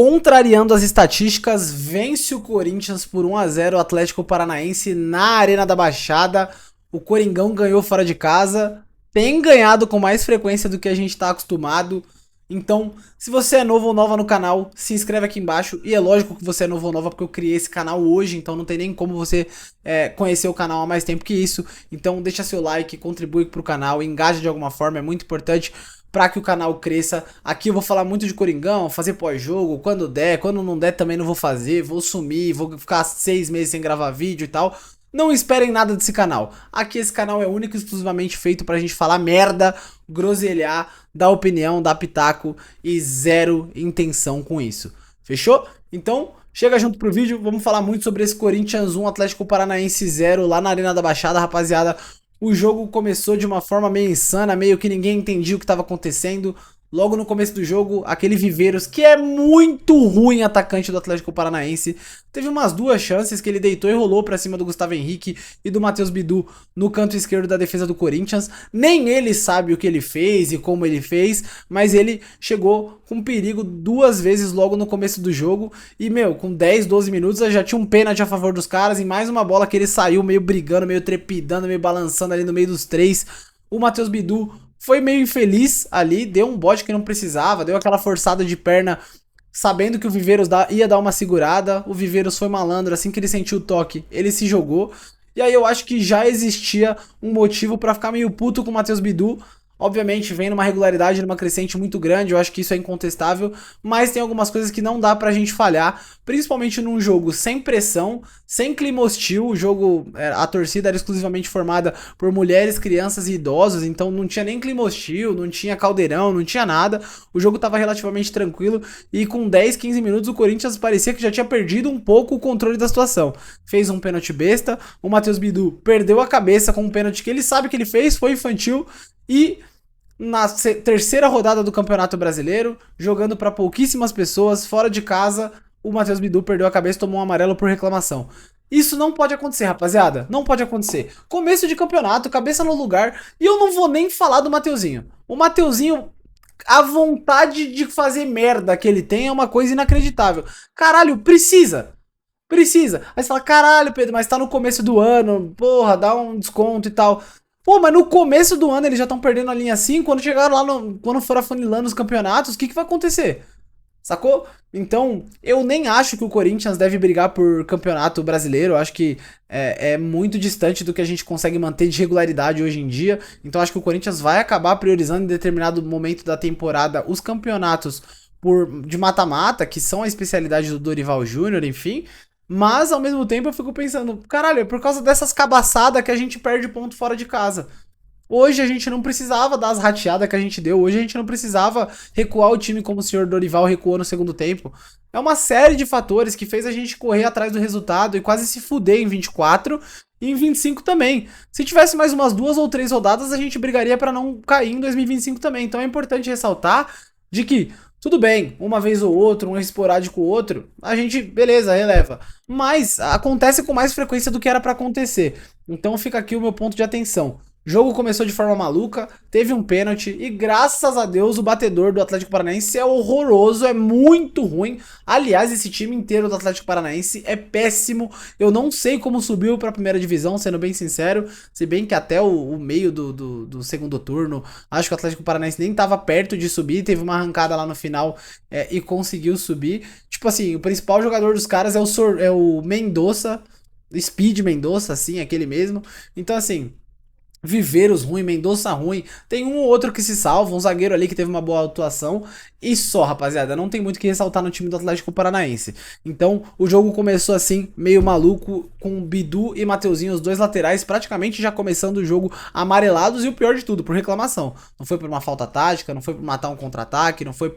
Contrariando as estatísticas, vence o Corinthians por 1 a 0 o Atlético Paranaense na Arena da Baixada. O Coringão ganhou fora de casa, tem ganhado com mais frequência do que a gente está acostumado. Então, se você é novo ou nova no canal, se inscreve aqui embaixo. E é lógico que você é novo ou nova porque eu criei esse canal hoje, então não tem nem como você conhecer o canal há mais tempo que isso. Então deixa seu like, contribui pro canal, engaja de alguma forma, é muito importante para que o canal cresça. Aqui eu vou falar muito de Coringão, fazer pós-jogo, quando der, quando não der também não vou fazer, vou sumir, vou ficar 6 meses sem gravar vídeo e tal. Não esperem nada desse canal. Aqui esse canal é único e exclusivamente feito pra gente falar merda, groselhar, dar opinião, dar pitaco e zero intenção com isso. Fechou? Então, chega junto pro vídeo, vamos falar muito sobre esse Corinthians 1, Atlético Paranaense 0 lá na Arena da Baixada, rapaziada. O jogo começou de uma forma meio insana, meio que ninguém entendia o que estava acontecendo. Logo no começo do jogo, aquele Viveiros, que é muito ruim atacante do Atlético Paranaense, teve umas 2 chances que ele deitou e rolou pra cima do Gustavo Henrique e do Matheus Bidu no canto esquerdo da defesa do Corinthians. Nem ele sabe o que ele fez e como ele fez, mas ele chegou com perigo 2 vezes logo no começo do jogo. E, meu, com 10, 12 minutos já tinha um pênalti a favor dos caras e mais uma bola que ele saiu meio brigando, meio trepidando, meio balançando ali no meio dos 3. O Matheus Bidu foi meio infeliz ali, deu um bote que não precisava, deu aquela forçada de perna, sabendo que o Viveiros ia dar uma segurada. O Viveiros foi malandro, assim que ele sentiu o toque, ele se jogou. E aí eu acho que já existia um motivo pra ficar meio puto com o Matheus Bidu. Obviamente vem numa regularidade, numa crescente muito grande, eu acho que isso é incontestável, mas tem algumas coisas que não dá pra gente falhar, principalmente num jogo sem pressão, sem clima hostil. O jogo, a torcida era exclusivamente formada por mulheres, crianças e idosos, então não tinha nem clima hostil, não tinha caldeirão, não tinha nada. O jogo tava relativamente tranquilo e com 10, 15 minutos o Corinthians parecia que já tinha perdido um pouco o controle da situação. Fez um pênalti besta, o Matheus Bidu perdeu a cabeça com um pênalti que ele sabe que ele fez, foi infantil. E na terceira rodada do Campeonato Brasileiro, jogando para pouquíssimas pessoas, fora de casa, o Matheus Bidu perdeu a cabeça e tomou um amarelo por reclamação. Isso não pode acontecer, rapaziada. Não pode acontecer. Começo de campeonato, cabeça no lugar. E eu não vou nem falar do Mateuzinho. O Mateuzinho, a vontade de fazer merda que ele tem é uma coisa inacreditável. Caralho, precisa. Precisa. Aí você fala, caralho, Pedro, mas tá no começo do ano. Porra, dá um desconto e tal. Pô, mas no começo do ano eles já estão perdendo a linha assim, quando chegaram lá, quando for afunilando os campeonatos, o que vai acontecer? Sacou? Então, eu nem acho que o Corinthians deve brigar por campeonato brasileiro, eu acho que é muito distante do que a gente consegue manter de regularidade hoje em dia, então acho que o Corinthians vai acabar priorizando em determinado momento da temporada os campeonatos de mata-mata, que são a especialidade do Dorival Júnior, enfim. Mas, ao mesmo tempo, eu fico pensando, caralho, é por causa dessas cabaçadas que a gente perde ponto fora de casa. Hoje a gente não precisava das rateadas que a gente deu, hoje a gente não precisava recuar o time como o senhor Dorival recuou no segundo tempo. É uma série de fatores que fez a gente correr atrás do resultado e quase se fuder em 24 e em 25 também. Se tivesse mais umas 2 ou 3 rodadas, a gente brigaria pra não cair em 2025 também. Então é importante ressaltar de que tudo bem, uma vez ou outra, um esporádico ou outro, a gente, beleza, releva. Mas acontece com mais frequência do que era pra acontecer. Então fica aqui o meu ponto de atenção. O jogo começou de forma maluca, teve um pênalti e graças a Deus o batedor do Atlético Paranaense é horroroso, é muito ruim. Aliás, esse time inteiro do Atlético Paranaense é péssimo. Eu não sei como subiu pra primeira divisão, sendo bem sincero. Se bem que até o meio do segundo turno, acho que o Atlético Paranaense nem tava perto de subir. Teve uma arrancada lá no final e conseguiu subir. Tipo assim, o principal jogador dos caras é o Mendonça, Speed Mendonça, assim, aquele mesmo. Então assim, Viveiros ruim, Mendonça ruim, tem um ou outro que se salva, um zagueiro ali que teve uma boa atuação e só, rapaziada, não tem muito o que ressaltar no time do Atlético Paranaense. Então o jogo começou assim, meio maluco, com Bidu e Mateuzinho, os dois laterais, praticamente já começando o jogo amarelados e o pior de tudo, por reclamação. Não foi por uma falta tática, não foi por matar um contra-ataque, não foi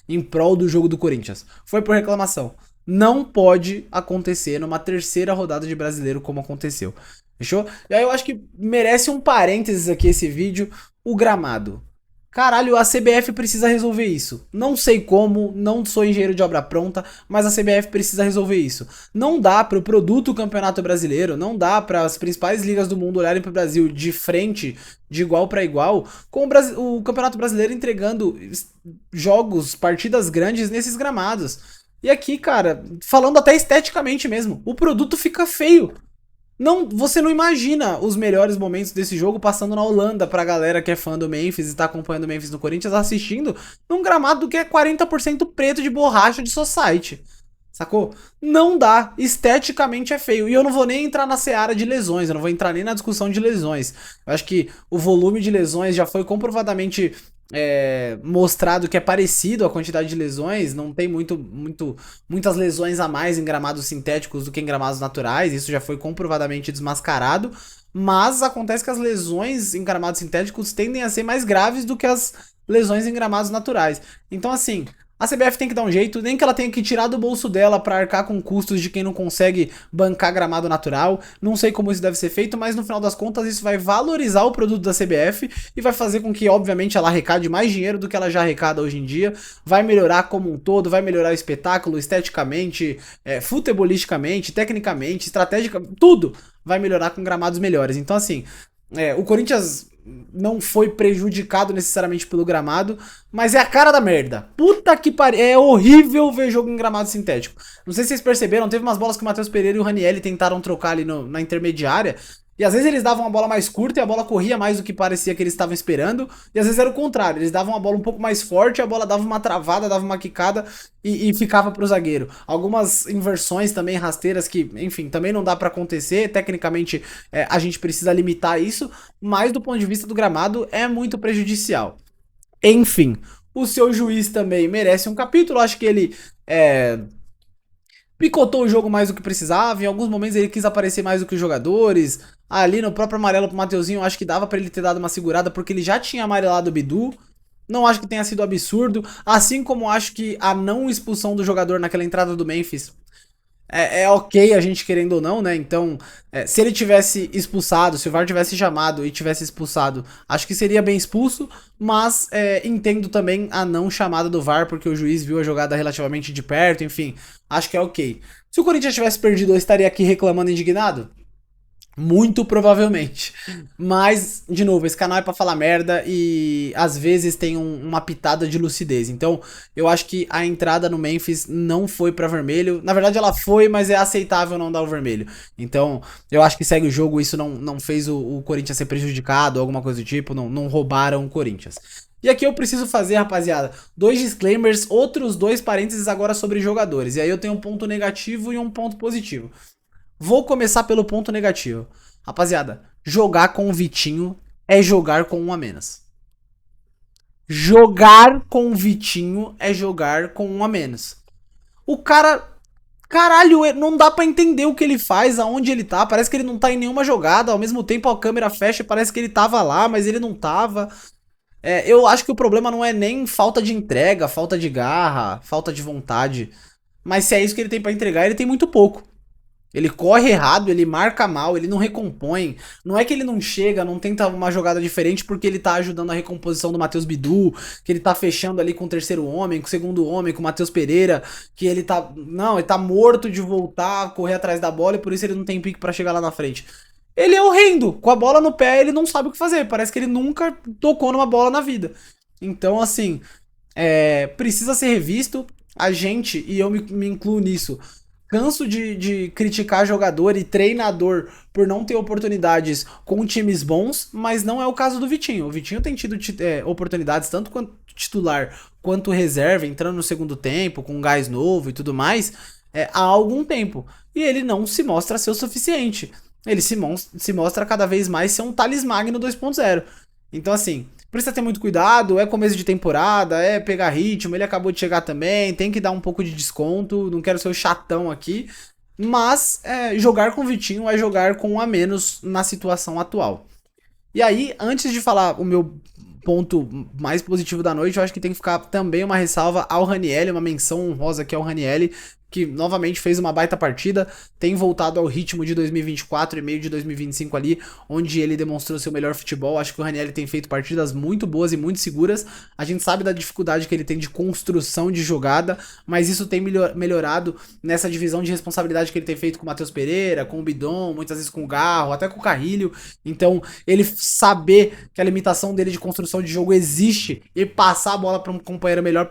em prol do jogo do Corinthians, foi por reclamação. Não pode acontecer numa terceira rodada de Brasileiro como aconteceu. Fechou? E aí eu acho que merece um parênteses aqui esse vídeo, o gramado. Caralho, a CBF precisa resolver isso. Não sei como, não sou engenheiro de obra pronta, mas a CBF precisa resolver isso. Não dá para o produto Campeonato Brasileiro, não dá para as principais ligas do mundo olharem para o Brasil de frente, de igual para igual, com o Campeonato Brasileiro entregando jogos, partidas grandes nesses gramados. E aqui, cara, falando até esteticamente mesmo, o produto fica feio. Não, você não imagina os melhores momentos desse jogo passando na Holanda pra galera que é fã do Memphis e tá acompanhando o Memphis no Corinthians assistindo num gramado que é 40% preto de borracha de society. Sacou? Não dá. Esteticamente é feio. E eu não vou nem entrar na seara de lesões, eu não vou entrar nem na discussão de lesões. Eu acho que o volume de lesões já foi comprovadamente mostrado que é parecido a quantidade de lesões. Não tem muitas lesões a mais em gramados sintéticos do que em gramados naturais. Isso já foi comprovadamente desmascarado. Mas acontece que as lesões em gramados sintéticos tendem a ser mais graves do que as lesões em gramados naturais. Então, assim, a CBF tem que dar um jeito, nem que ela tenha que tirar do bolso dela pra arcar com custos de quem não consegue bancar gramado natural. Não sei como isso deve ser feito, mas no final das contas isso vai valorizar o produto da CBF e vai fazer com que, obviamente, ela arrecade mais dinheiro do que ela já arrecada hoje em dia. Vai melhorar como um todo, vai melhorar o espetáculo esteticamente, futebolisticamente, tecnicamente, estrategicamente, tudo vai melhorar com gramados melhores. Então, assim, o Corinthians não foi prejudicado necessariamente pelo gramado, mas é a cara da merda. Puta que pariu. É horrível ver jogo em gramado sintético. Não sei se vocês perceberam, teve umas bolas que o Matheus Pereira e o Ranielli tentaram trocar ali na intermediária. E às vezes eles davam uma bola mais curta e a bola corria mais do que parecia que eles estavam esperando. E às vezes era o contrário, eles davam uma bola um pouco mais forte, a bola dava uma travada, dava uma quicada e ficava pro zagueiro. Algumas inversões também rasteiras que, enfim, também não dá pra acontecer. Tecnicamente a gente precisa limitar isso, mas do ponto de vista do gramado é muito prejudicial. Enfim, o seu juiz também merece um capítulo. Acho que ele picotou o jogo mais do que precisava. Em alguns momentos ele quis aparecer mais do que os jogadores. Ali no próprio amarelo pro Mateuzinho, acho que dava pra ele ter dado uma segurada, porque ele já tinha amarelado o Bidu. Não acho que tenha sido absurdo. Assim como acho que a não expulsão do jogador naquela entrada do Memphis ok, a gente querendo ou não, né? Então, se ele tivesse expulsado, se o VAR tivesse chamado e tivesse expulsado, acho que seria bem expulso, mas entendo também a não chamada do VAR, porque o juiz viu a jogada relativamente de perto, enfim, acho que é ok. Se o Corinthians tivesse perdido, eu estaria aqui reclamando indignado? Muito provavelmente. Mas, de novo, esse canal é pra falar merda e às vezes tem uma pitada de lucidez. Então, eu acho que a entrada no Memphis não foi pra vermelho. Na verdade, ela foi, mas é aceitável não dar o vermelho. Então, eu acho que segue o jogo. Isso não fez o Corinthians ser prejudicado ou alguma coisa do tipo. Não roubaram o Corinthians. E aqui eu preciso fazer, rapaziada, 2 disclaimers, outros 2 parênteses agora sobre jogadores. E aí eu tenho um ponto negativo e um ponto positivo. Vou começar pelo ponto negativo. Rapaziada, jogar com o Vitinho é jogar com um a menos. Jogar com o Vitinho é jogar com um a menos. O cara. Caralho, não dá pra entender o que ele faz, aonde ele tá. Parece que ele não tá em nenhuma jogada. Ao mesmo tempo a câmera fecha e parece que ele tava lá, mas ele não tava. Eu acho que o problema não é nem falta de entrega, falta de garra, falta de vontade. Mas se é isso que ele tem pra entregar, ele tem muito pouco. Ele corre errado, ele marca mal, ele não recompõe. Não é que ele não chega, não tenta uma jogada diferente porque ele tá ajudando a recomposição do Matheus Bidu, que ele tá fechando ali com o terceiro homem, com o segundo homem, com o Matheus Pereira, que ele tá. Não, ele tá morto de voltar, correr atrás da bola e por isso ele não tem pique pra chegar lá na frente. Ele é horrendo. Com a bola no pé, ele não sabe o que fazer. Parece que ele nunca tocou numa bola na vida. Então, assim, precisa ser revisto. A gente, e eu me incluo nisso, canso de criticar jogador e treinador por não ter oportunidades com times bons, mas não é o caso do Vitinho. O Vitinho tem tido oportunidades tanto quanto titular quanto reserva, entrando no segundo tempo, com um gás novo e tudo mais, há algum tempo. E ele não se mostra ser o suficiente. Ele se mostra cada vez mais ser um Thales Magno 2.0. Então, assim, precisa ter muito cuidado, é começo de temporada, é pegar ritmo, ele acabou de chegar também, tem que dar um pouco de desconto, não quero ser o chatão aqui, mas jogar com o Vitinho é jogar com um a menos na situação atual. E aí, antes de falar o meu ponto mais positivo da noite, eu acho que tem que ficar também uma ressalva ao Ranielli, uma menção honrosa aqui ao Ranielli, que novamente fez uma baita partida, tem voltado ao ritmo de 2024 e meio de 2025 ali, onde ele demonstrou seu melhor futebol. Acho que o Ranieri tem feito partidas muito boas e muito seguras. A gente sabe da dificuldade que ele tem de construção de jogada, mas isso tem melhorado nessa divisão de responsabilidade que ele tem feito com o Matheus Pereira, com o Bidon, muitas vezes com o Garro, até com o Carrilho. Então, ele saber que a limitação dele de construção de jogo existe e passar a bola para um companheiro melhor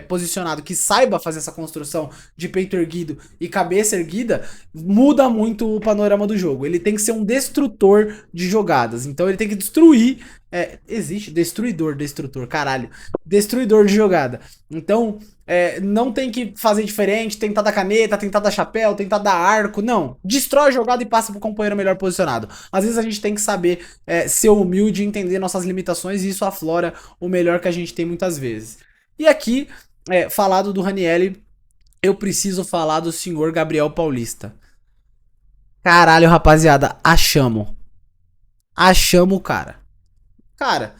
posicionado, que saiba fazer essa construção de peito erguido e cabeça erguida, muda muito o panorama do jogo. Ele tem que ser um destrutor de jogadas. Então ele tem que destruir. Existe destrutor, caralho. Destruidor de jogada. Então, não tem que fazer diferente, tentar dar caneta, tentar dar chapéu, tentar dar arco. Não. Destrói a jogada e passa pro companheiro melhor posicionado. Às vezes a gente tem que saber ser humilde e entender nossas limitações, e isso aflora o melhor que a gente tem muitas vezes. E aqui, falado do Ranieri, eu preciso falar do senhor Gabriel Paulista. Caralho, rapaziada, achamos o cara. Cara,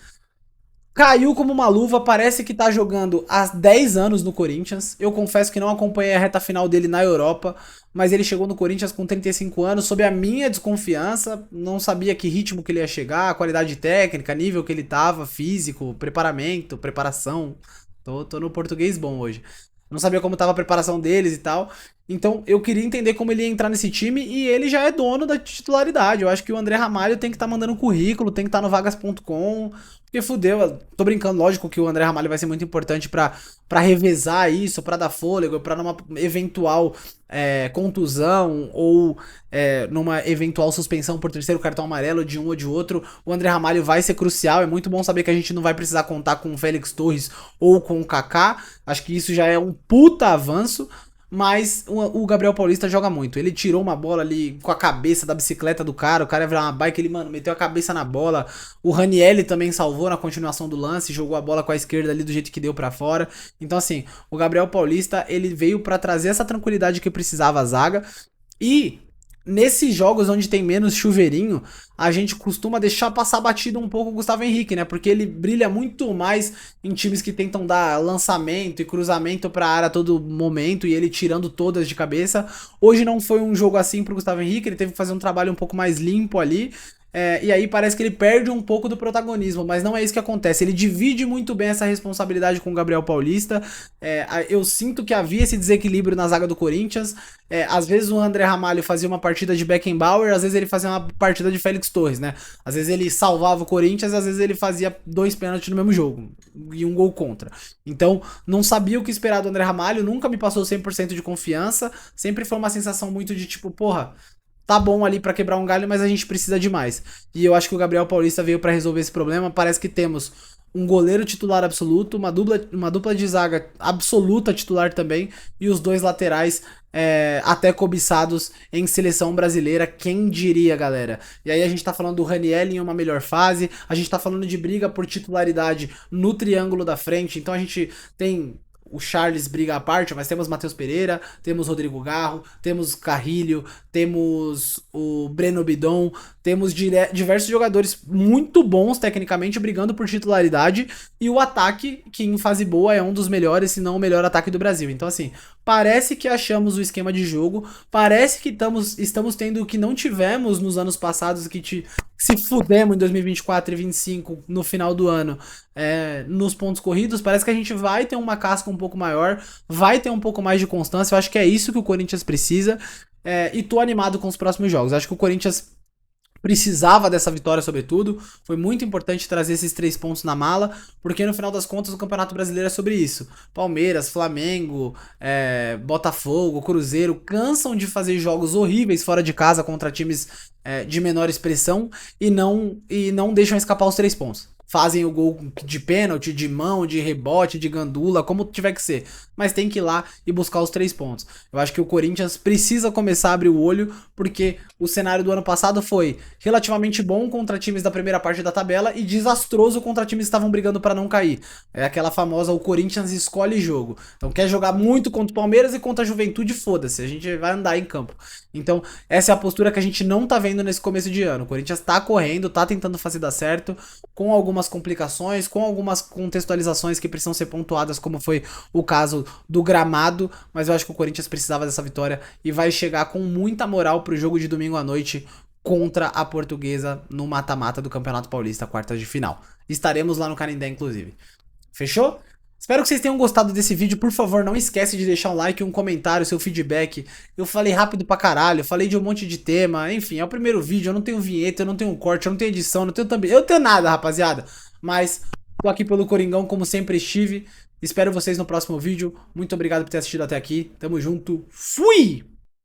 caiu como uma luva, parece que tá jogando há 10 anos no Corinthians. Eu confesso que não acompanhei a reta final dele na Europa, mas ele chegou no Corinthians com 35 anos, sob a minha desconfiança. Não sabia que ritmo que ele ia chegar, a qualidade técnica, nível que ele tava, físico, preparação. Tô no português bom hoje. Não sabia como tava a preparação deles e tal. Então eu queria entender como ele ia entrar nesse time, e ele já é dono da titularidade. Eu acho que o André Ramalho tem que estar mandando currículo, tem que estar no vagas.com, porque fudeu. Tô brincando, lógico que o André Ramalho vai ser muito importante pra revezar isso, pra dar fôlego, pra numa eventual contusão ou numa eventual suspensão por terceiro cartão amarelo de um ou de outro. O André Ramalho vai ser crucial. É muito bom saber que a gente não vai precisar contar com o Félix Torres ou com o Kaká. Acho que isso já é um puta avanço. Mas o Gabriel Paulista joga muito. Ele tirou uma bola ali com a cabeça da bicicleta do cara. O cara ia virar uma bike, ele, mano, meteu a cabeça na bola. O Ranieri também salvou na continuação do lance, jogou a bola com a esquerda ali do jeito que deu pra fora. Então, assim, o Gabriel Paulista, ele veio pra trazer essa tranquilidade que precisava a zaga. E nesses jogos onde tem menos chuveirinho, a gente costuma deixar passar batido um pouco o Gustavo Henrique, né? Porque ele brilha muito mais em times que tentam dar lançamento e cruzamento pra área a todo momento, e ele tirando todas de cabeça. Hoje não foi um jogo assim pro Gustavo Henrique, ele teve que fazer um trabalho um pouco mais limpo ali. E aí parece que ele perde um pouco do protagonismo, mas não é isso que acontece. Ele divide muito bem essa responsabilidade com o Gabriel Paulista. Eu sinto que havia esse desequilíbrio na zaga do Corinthians. Às vezes o André Ramalho fazia uma partida de Beckenbauer, às vezes ele fazia uma partida de Félix Torres, né? Às vezes ele salvava o Corinthians, às vezes ele fazia 2 pênaltis no mesmo jogo e um gol contra. Então, não sabia o que esperar do André Ramalho, nunca me passou 100% de confiança. Sempre foi uma sensação muito de tipo, porra, tá bom ali pra quebrar um galho, mas a gente precisa de mais. E eu acho que o Gabriel Paulista veio pra resolver esse problema. Parece que temos um goleiro titular absoluto, uma dupla de zaga absoluta titular também, e os 2 laterais até cobiçados em seleção brasileira, quem diria, galera. E aí a gente tá falando do Ranieri em uma melhor fase, a gente tá falando de briga por titularidade no triângulo da frente. Então a gente tem o Charles briga à parte, mas temos Matheus Pereira, temos Rodrigo Garro, temos Carrilho, temos o Breno Bidon, temos diversos jogadores muito bons tecnicamente brigando por titularidade, e o ataque, que em fase boa é um dos melhores, se não o melhor ataque do Brasil. Então assim, parece que achamos o esquema de jogo, parece que estamos tendo o que não tivemos nos anos passados, que se fudemos em 2024 e 2025 no final do ano, nos pontos corridos. Parece que a gente vai ter uma casca um pouco maior, vai ter um pouco mais de constância. Eu acho que é isso que o Corinthians precisa, e tô animado com os próximos jogos. Acho que o Corinthians precisava dessa vitória, sobretudo. Foi muito importante trazer esses 3 pontos na mala, porque no final das contas o Campeonato Brasileiro é sobre isso. Palmeiras, Flamengo, Botafogo, Cruzeiro cansam de fazer jogos horríveis fora de casa contra times de menor expressão, e não deixam escapar os 3 pontos. Fazem o gol de pênalti, de mão, de rebote, de gandula, como tiver que ser. Mas tem que ir lá e buscar os 3 pontos. Eu acho que o Corinthians precisa começar a abrir o olho, porque o cenário do ano passado foi relativamente bom contra times da primeira parte da tabela e desastroso contra times que estavam brigando para não cair. É aquela famosa, o Corinthians escolhe jogo. Então quer jogar muito contra o Palmeiras e contra a Juventude, foda-se, a gente vai andar em campo. Então essa é a postura que a gente não tá vendo nesse começo de ano. O Corinthians tá correndo, tá tentando fazer dar certo, com algumas algumas complicações, com algumas contextualizações que precisam ser pontuadas, como foi o caso do gramado, mas eu acho que o Corinthians precisava dessa vitória e vai chegar com muita moral pro jogo de domingo à noite contra a Portuguesa no mata-mata do Campeonato Paulista, quartas de final. Estaremos lá no Canindé, inclusive. Fechou? Espero que vocês tenham gostado desse vídeo. Por favor, não esquece de deixar um like, um comentário, seu feedback. Eu falei rápido pra caralho, eu falei de um monte de tema. Enfim, é o primeiro vídeo, eu não tenho vinheta, eu não tenho corte, eu não tenho edição, eu não tenho também. Eu não tenho nada, rapaziada. Mas tô aqui pelo Coringão, como sempre estive. Espero vocês no próximo vídeo. Muito obrigado por ter assistido até aqui. Tamo junto. Fui!